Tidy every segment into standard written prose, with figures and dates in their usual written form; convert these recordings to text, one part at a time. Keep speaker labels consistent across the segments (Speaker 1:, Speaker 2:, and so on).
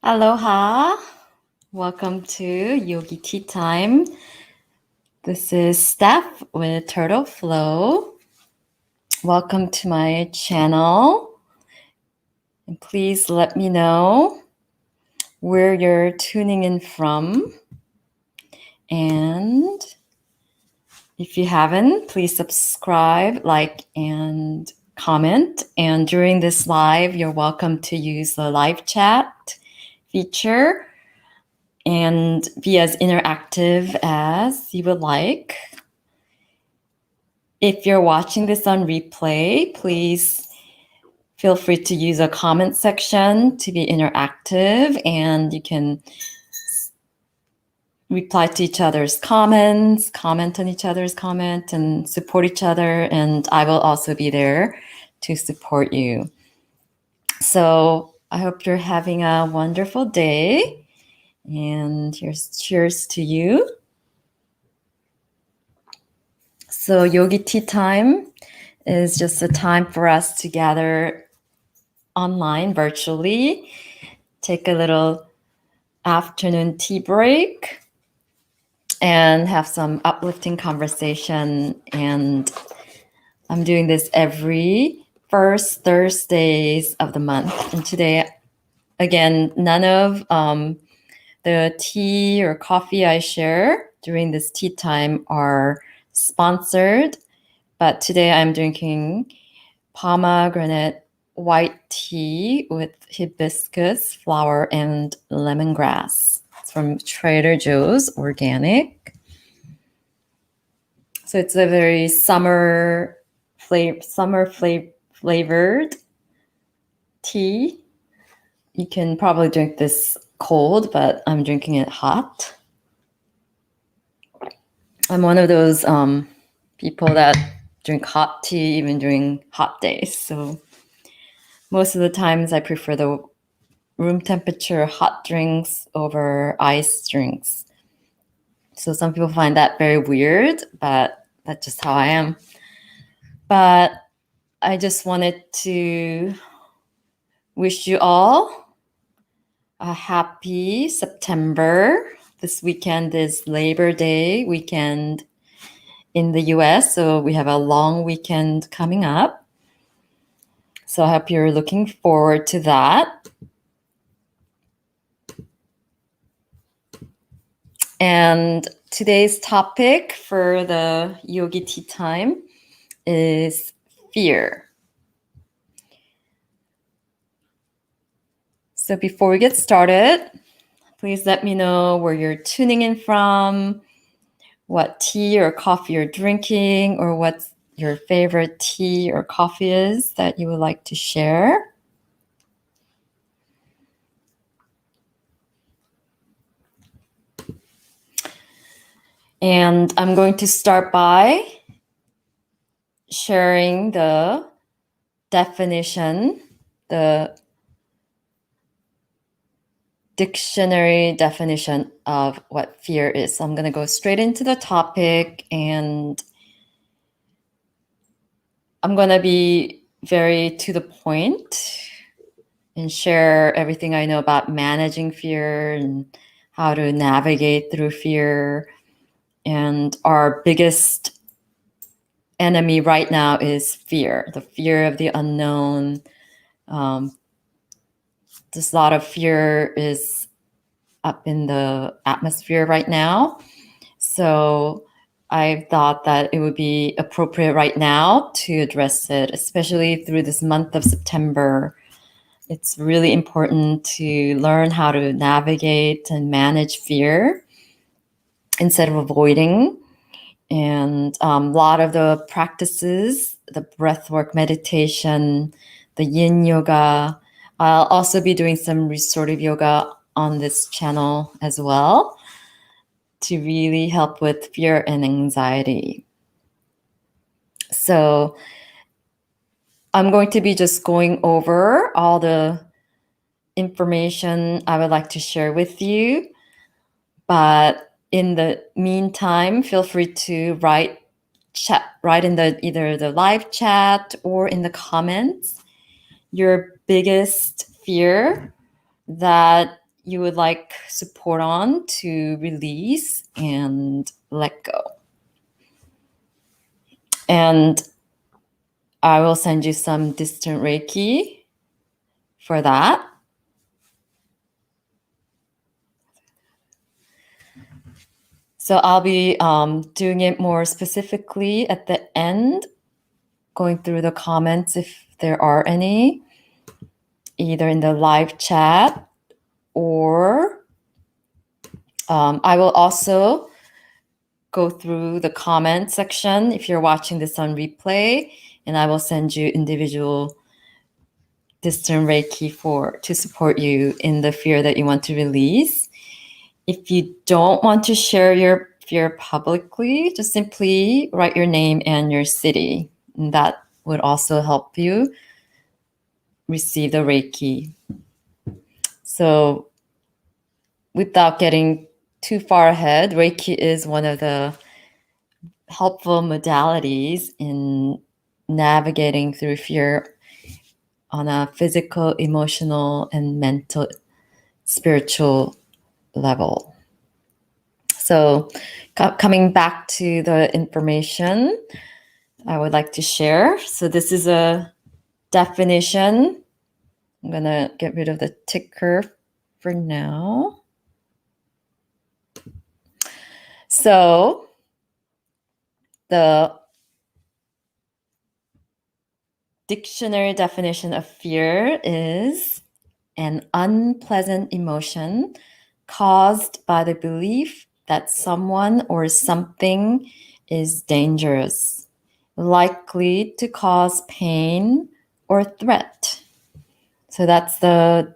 Speaker 1: Aloha. Welcome to Yogi Tea Time. This is Steph with Turtle Flow. Welcome to my channel. And please let me know where you're tuning in from. And if you haven't, please subscribe, like, and comment. And during this live, you're welcome to use the live chat feature and be as interactive as you would like. If you're watching this on replay, please feel free to use a comment section to be interactive, and you can reply to each other's comments, comment on each other's comment, and support each other. And I will also be there to support you. So I hope you're having a wonderful day. And here's cheers to you. So Yogi Tea Time is just a time for us to gather online virtually, take a little afternoon tea break, and have some uplifting conversation. And I'm doing this every first Thursdays of the month. And today, again, none of the tea or coffee I share during this tea time are sponsored, but today I'm drinking pomegranate white tea with hibiscus flower and lemongrass. It's from Trader Joe's Organic. So it's a very summer flavored tea. You can probably drink this cold, but I'm drinking it hot. I'm one of those people that drink hot tea even during hot days. So most of the times I prefer the room temperature hot drinks over ice drinks. So some people find that very weird, but that's just how I am. But I just wanted to wish you all a happy September. This weekend is Labor Day weekend in the US, so we have a long weekend coming up. So I hope you're looking forward to that. And today's topic for the Yogi Tea Time is fear. So before we get started, please let me know where you're tuning in from, what tea or coffee you're drinking, or what your favorite tea or coffee is that you would like to share. And I'm going to start by sharing the definition, the dictionary definition of what fear is. So I'm going to go straight into the topic, and I'm going to be very to the point and share everything I know about managing fear and how to navigate through fear. And our biggest enemy right now is fear, the fear of the unknown. There's a lot of fear is up in the atmosphere right now. So I thought that it would be appropriate right now to address it, especially through this month of September. It's really important to learn how to navigate and manage fear instead of avoiding. And a lot of the practices, the breathwork meditation, the yin yoga, I'll also be doing some restorative yoga on this channel as well to really help with fear and anxiety. So I'm going to be just going over all the information I would like to share with you. But in the meantime, feel free to write in the either the live chat or in the comments your biggest fear that you would like support on to release and let go. And I will send you some distant Reiki for that. So I'll be doing it more specifically at the end, going through the comments if there are any, either in the live chat or I will also go through the comment section if you're watching this on replay, and I will send you individual distant Reiki to support you in the fear that you want to release. If you don't want to share your fear publicly, just simply write your name and your city. And that would also help you receive the Reiki. So without getting too far ahead, Reiki is one of the helpful modalities in navigating through fear on a physical, emotional, and mental, spiritual level. So coming back to the information I would like to share. So this is a definition. I'm going to get rid of the ticker for now. So the dictionary definition of fear is an unpleasant emotion caused by the belief that someone or something is dangerous, likely to cause pain or threat. So that's the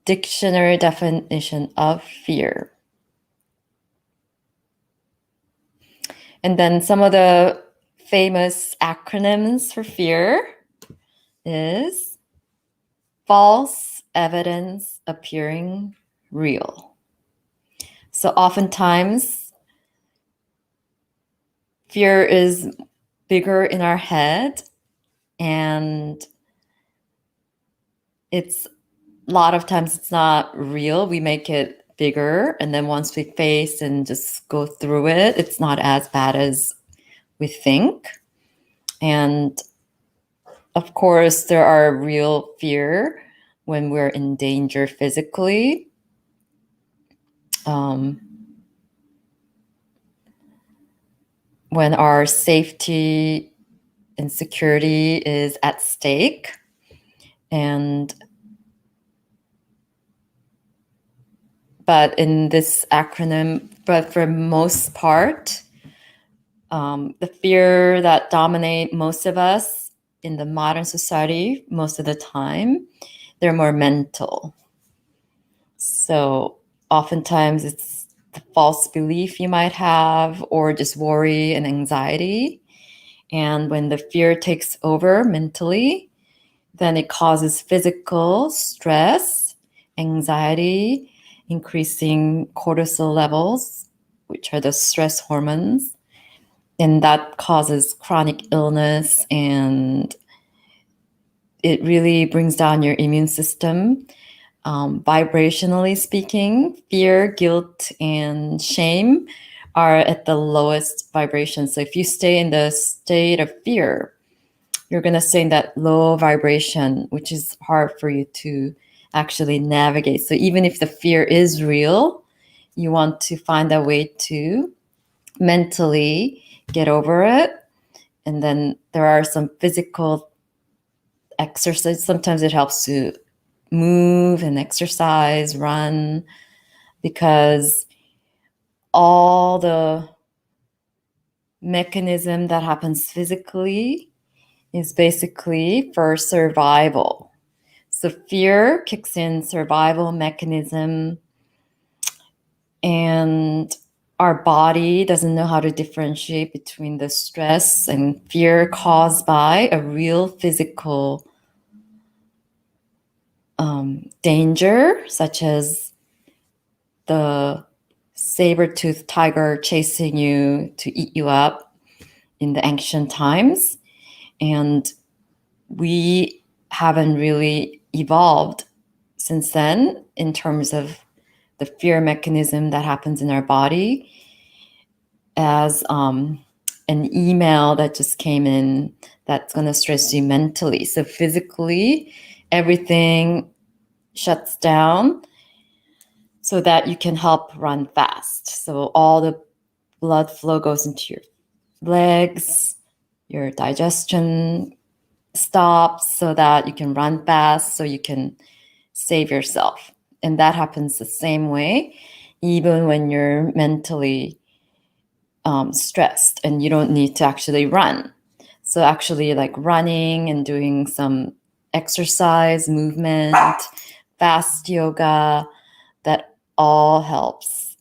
Speaker 1: dictionary definition of fear. And then some of the famous acronyms for fear is false evidence appearing real. So oftentimes, fear is bigger in our head, and it's a lot of times it's not real. We make it bigger, and then once we face and just go through it, it's not as bad as we think. And of course, there are real fear when we're in danger physically. When our safety and security is at stake. But in this acronym, but for most part, the fear that dominate most of us in the modern society, most of the time, they're more mental. So oftentimes it's the false belief you might have, or just worry and anxiety. And when the fear takes over mentally, then it causes physical stress, anxiety, increasing cortisol levels, which are the stress hormones. And that causes chronic illness, and it really brings down your immune system. Vibrationally speaking, fear, guilt, and shame are at the lowest vibration. So if you stay in the state of fear, you're going to stay in that low vibration, which is hard for you to actually navigate. So even if the fear is real, you want to find a way to mentally get over it. And then there are some physical exercise. Sometimes it helps to move and exercise, run, because all the mechanism that happens physically is basically for survival. So fear kicks in survival mechanism, and our body doesn't know how to differentiate between the stress and fear caused by a real physical danger, such as the saber-toothed tiger chasing you to eat you up in the ancient times. And we haven't really evolved since then in terms of the fear mechanism that happens in our body, as an email that just came in that's going to stress you mentally. So physically, everything shuts down so that you can help run fast. So all the blood flow goes into your legs, your digestion stops so that you can run fast, so you can save yourself. And that happens the same way, even when you're mentally stressed and you don't need to actually run. So actually like running and doing some exercise, movement, fast yoga, that all helps.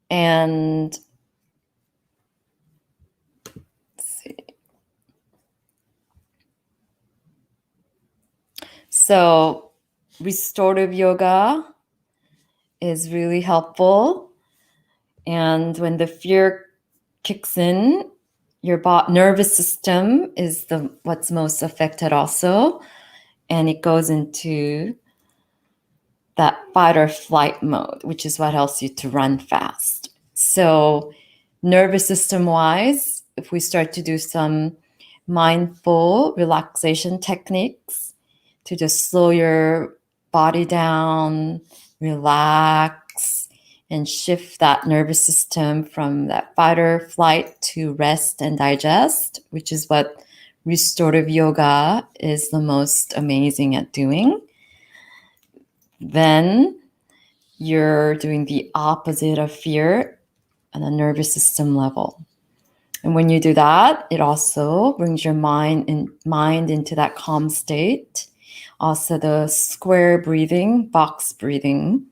Speaker 1: And let's see. So restorative yoga is really helpful. And when the fear kicks in, your nervous system is what's most affected also. And it goes into that fight or flight mode, which is what helps you to run fast. So nervous system wise, if we start to do some mindful relaxation techniques to just slow your body down, relax, and shift that nervous system from that fight or flight to rest and digest, which is what restorative yoga is the most amazing at doing, then you're doing the opposite of fear on a nervous system level. And when you do that, it also brings your mind into that calm state. Also the square breathing, box breathing.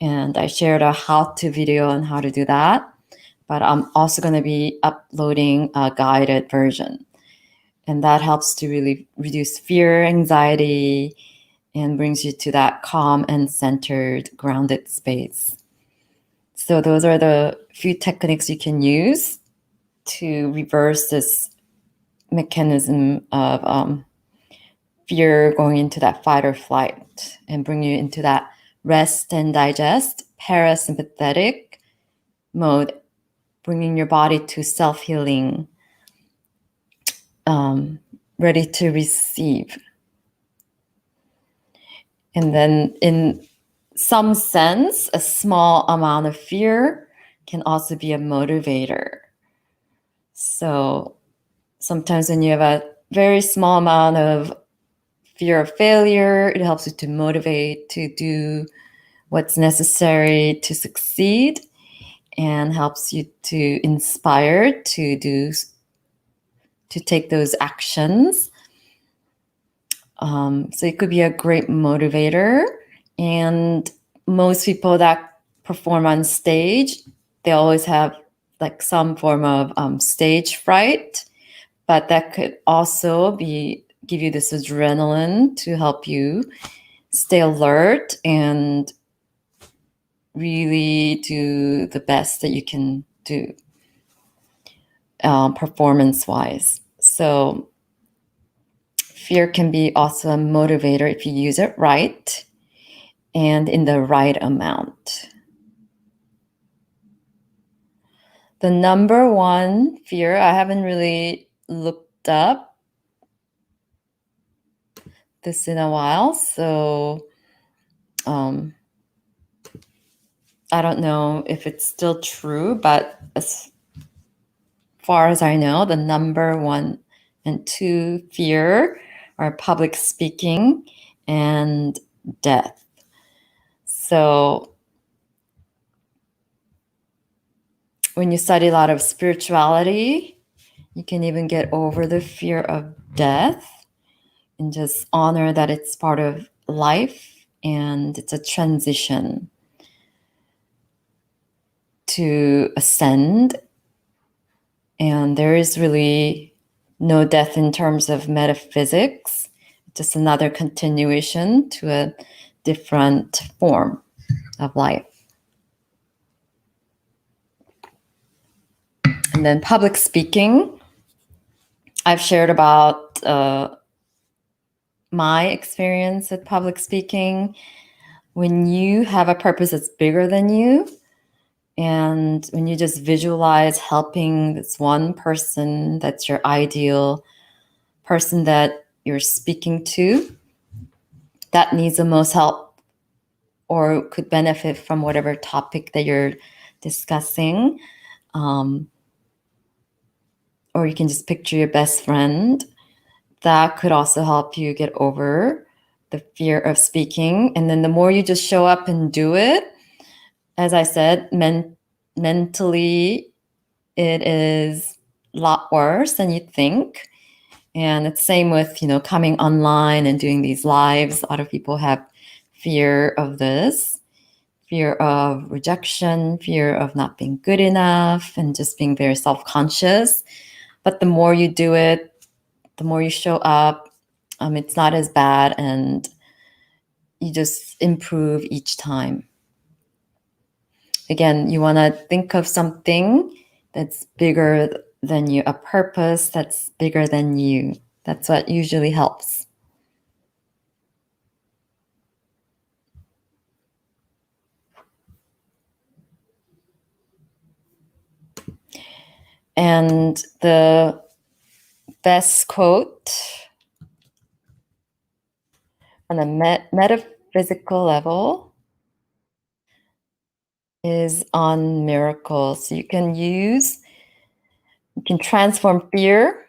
Speaker 1: And I shared a how-to video on how to do that. But I'm also going to be uploading a guided version. And that helps to really reduce fear, anxiety, and brings you to that calm and centered, grounded space. So those are the few techniques you can use to reverse this mechanism of fear going into that fight or flight and bring you into that rest and digest, parasympathetic mode, bringing your body to self-healing, ready to receive. And then in some sense, a small amount of fear can also be a motivator. So sometimes when you have a very small amount of fear of failure, it helps you to motivate to do what's necessary to succeed and helps you to inspire to take those actions. So it could be a great motivator. And most people that perform on stage, they always have like some form of stage fright, but that could also give you this adrenaline to help you stay alert and really do the best that you can do performance-wise. So fear can be also a motivator if you use it right and in the right amount. The number one fear, I haven't really looked up this in a while, so I don't know if it's still true, but as far as I know, the number one and two fear are public speaking and death. So when you study a lot of spirituality, you can even get over the fear of death and just honor that it's part of life and it's a transition to ascend. And there is really no death in terms of metaphysics, just another continuation to a different form of life. And then public speaking. I've shared about my experience with public speaking. When you have a purpose that's bigger than you, and when you just visualize helping this one person that's your ideal person that you're speaking to, that needs the most help or could benefit from whatever topic that you're discussing. Or you can just picture your best friend. That could also help you get over the fear of speaking. And then the more you just show up and do it, as I said, mentally, it is a lot worse than you think. And it's same with, coming online and doing these lives. A lot of people have fear of this, fear of rejection, fear of not being good enough, and just being very self-conscious. But the more you do it, the more you show up, it's not as bad, and you just improve each time. Again, you want to think of something that's bigger than you, a purpose that's bigger than you. That's what usually helps. And the best quote on a metaphysical level is on miracles. So you can transform fear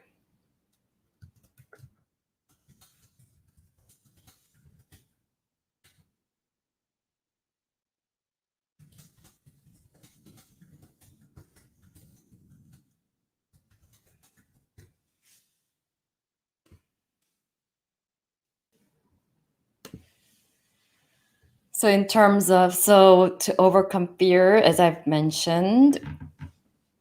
Speaker 1: So in terms of, to overcome fear, as I've mentioned,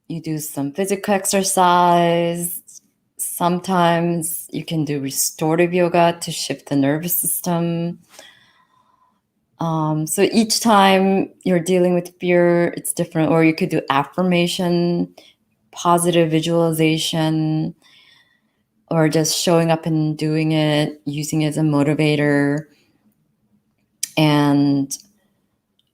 Speaker 1: you do some physical exercise. Sometimes you can do restorative yoga to shift the nervous system. So each time you're dealing with fear, it's different. Or you could do affirmation, positive visualization, or just showing up and doing it, using it as a motivator. And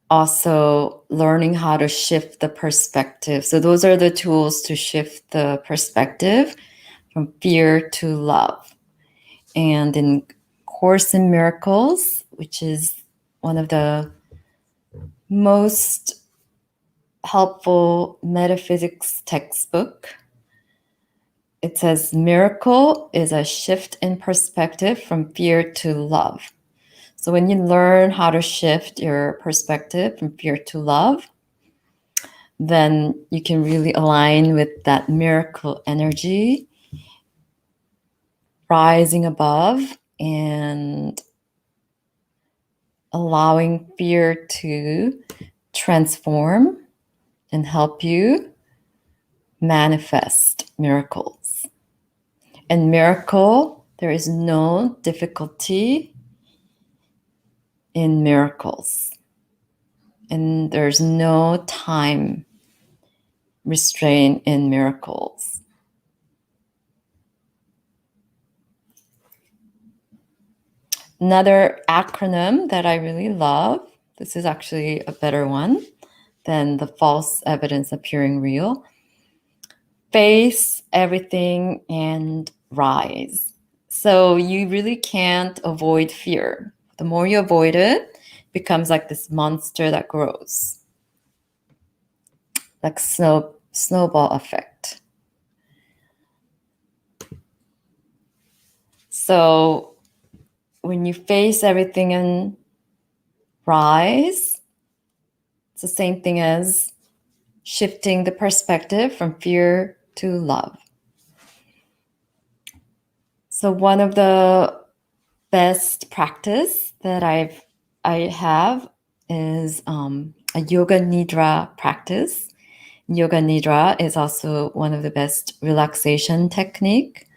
Speaker 1: also learning how to shift the perspective. So those are the tools to shift the perspective from fear to love. And in Course in Miracles, which is one of the most helpful metaphysics textbook, it says miracle is a shift in perspective from fear to love. So when you learn how to shift your perspective from fear to love, then you can really align with that miracle energy, rising above and allowing fear to transform and help you manifest miracles. And miracle, there is no difficulty in miracles. And there's no time restraint in miracles. Another acronym that I really love, this is actually a better one than the false evidence appearing real. Face everything and rise. So you really can't avoid fear. The more you avoid it, it becomes like this monster that grows, like snowball effect. So when you face everything and rise, it's the same thing as shifting the perspective from fear to love. So one of the best practice that I have is a yoga nidra practice. Yoga nidra is also one of the best relaxation technique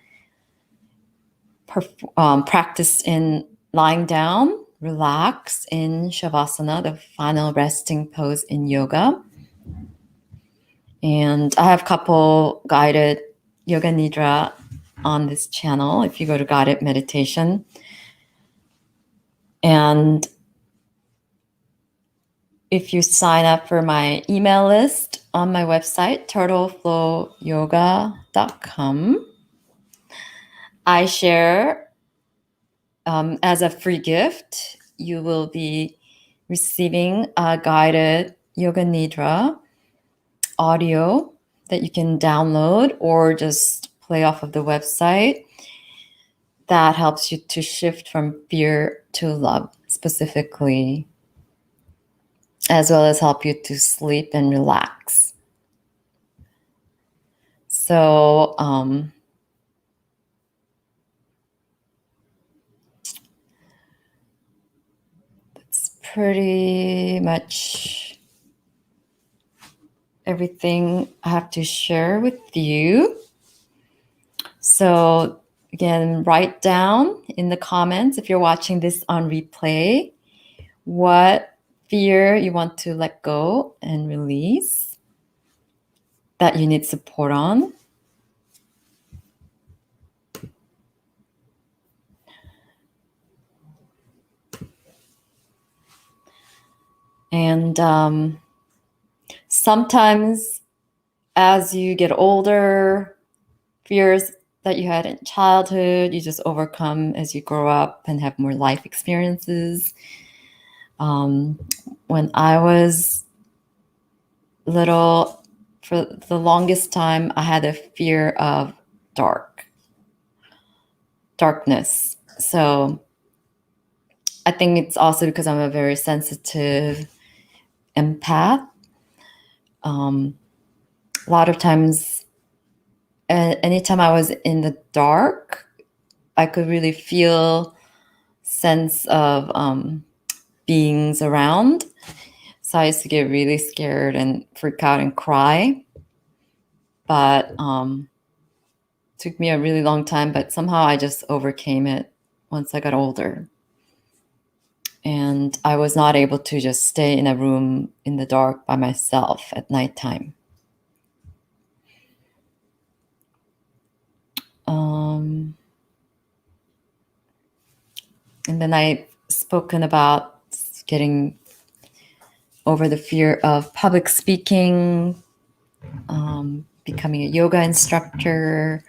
Speaker 1: practiced in lying down relax in Shavasana, the final resting pose in yoga. And I have a couple guided yoga nidra on this channel if you go to guided meditation. And if you sign up for my email list on my website, turtleflowyoga.com, I share as a free gift, you will be receiving a guided yoga nidra audio that you can download or just play off of the website that helps you to shift from fear to love specifically, as well as help you to sleep and relax. So that's pretty much everything I have to share with you. So again, write down in the comments if you're watching this on replay what fear you want to let go and release that you need support on. And sometimes as you get older, fears that you had in childhood, you just overcome as you grow up and have more life experiences. When I was little, for the longest time, I had a fear of darkness. So I think it's also because I'm a very sensitive empath. A lot of times, anytime I was in the dark, I could really feel sense of beings around. So I used to get really scared and freak out and cry. But took me a really long time, but somehow I just overcame it once I got older. And I was not able to just stay in a room in the dark by myself at nighttime. And then I've spoken about getting over the fear of public speaking, becoming a yoga instructor.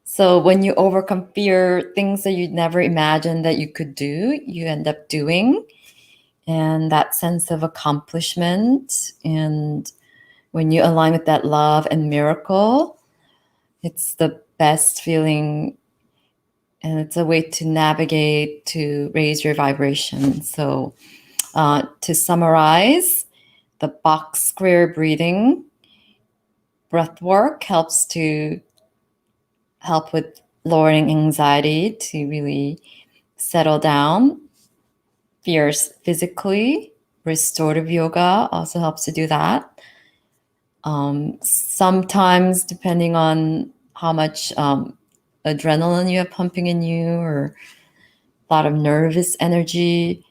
Speaker 1: So when you overcome fear, things that you'd never imagined that you could do, you end up doing. And that sense of accomplishment, and when you align with that love and miracle, it's the best feeling, and it's a way to navigate, to raise your vibration. So to summarize, the box square breathing breath work helps with lowering anxiety, to really settle down fears physically. Restorative yoga also helps to do that. Sometimes, depending on how much adrenaline you have pumping in you, or a lot of nervous energy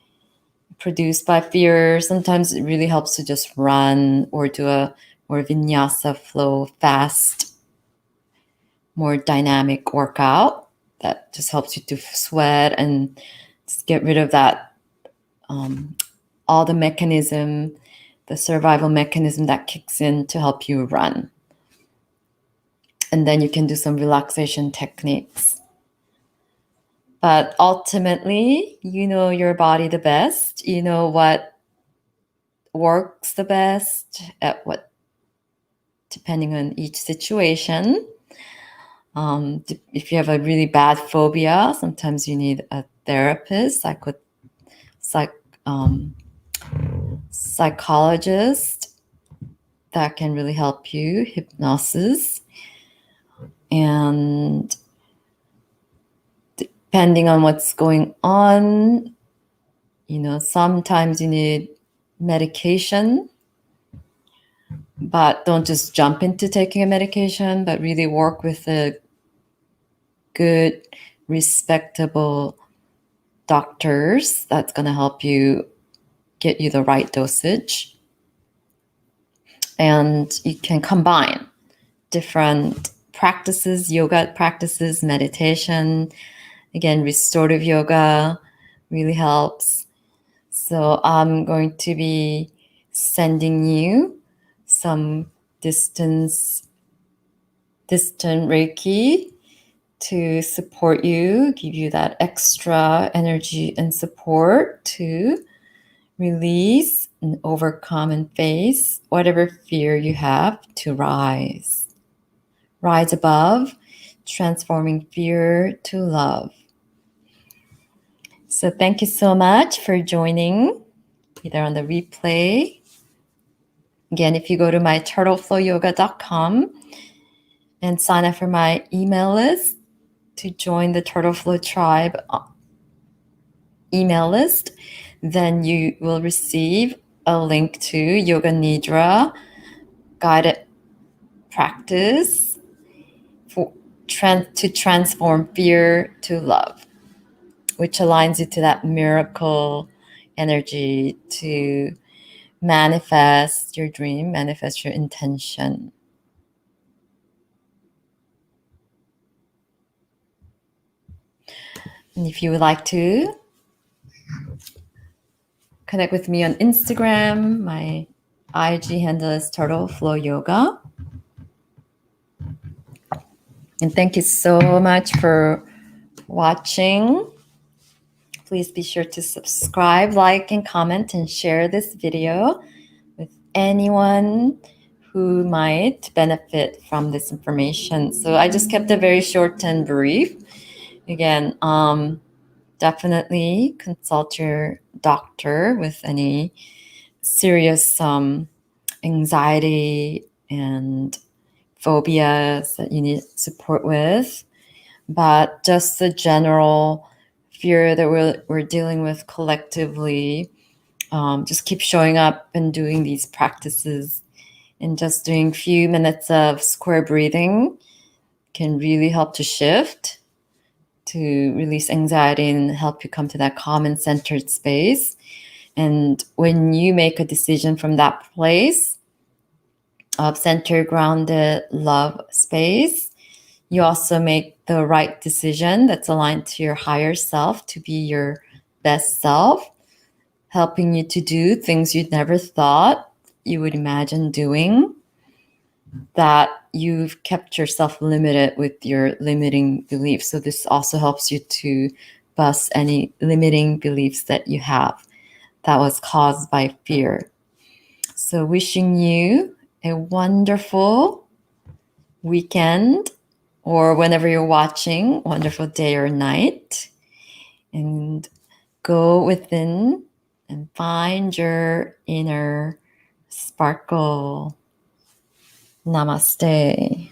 Speaker 1: produced by fear, sometimes it really helps to just run or do a more vinyasa flow, fast, more dynamic workout that just helps you to sweat and just get rid of that, all the mechanism, the survival mechanism that kicks in to help you run. And then you can do some relaxation techniques. But ultimately, you know your body the best. You know what works the best at what, depending on each situation. If you have a really bad phobia, sometimes you need a therapist, psychologist that can really help you, hypnosis. And depending on what's going on, sometimes you need medication, but don't just jump into taking a medication, but really work with a good, respectable doctors that's going to help you get you the right dosage. And you can combine different practices, yoga practices, meditation. Again, restorative yoga really helps. So I'm going to be sending you some distant Reiki to support you, give you that extra energy and support to release and overcome and face whatever fear you have to rise. Rise above, transforming fear to love. So thank you so much for joining, either on the replay. Again, if you go to my turtleflowyoga.com and sign up for my email list to join the Turtle Flow Tribe email list, then you will receive a link to Yoga Nidra guided practice to transform fear to love, which aligns you to that miracle energy to manifest your dream, manifest your intention. And if you would like to connect with me on Instagram, my IG handle is Turtle Flow Yoga. And thank you so much for watching. Please be sure to subscribe, like, and comment, and share this video with anyone who might benefit from this information. So I just kept it very short and brief. Again, definitely consult your doctor with any serious anxiety and phobias that you need support with. But just the general fear that we're dealing with collectively, just keep showing up and doing these practices, and just doing a few minutes of square breathing can really help to shift, to release anxiety and help you come to that calm and centered space. And when you make a decision from that place of center, grounded, love space, you also make the right decision that's aligned to your higher self, to be your best self, helping you to do things you'd never thought you would imagine doing, that you've kept yourself limited with your limiting beliefs. So this also helps you to bust any limiting beliefs that you have that was caused by fear. So wishing you a wonderful weekend, or whenever you're watching, wonderful day or night. And go within and find your inner sparkle. Namaste.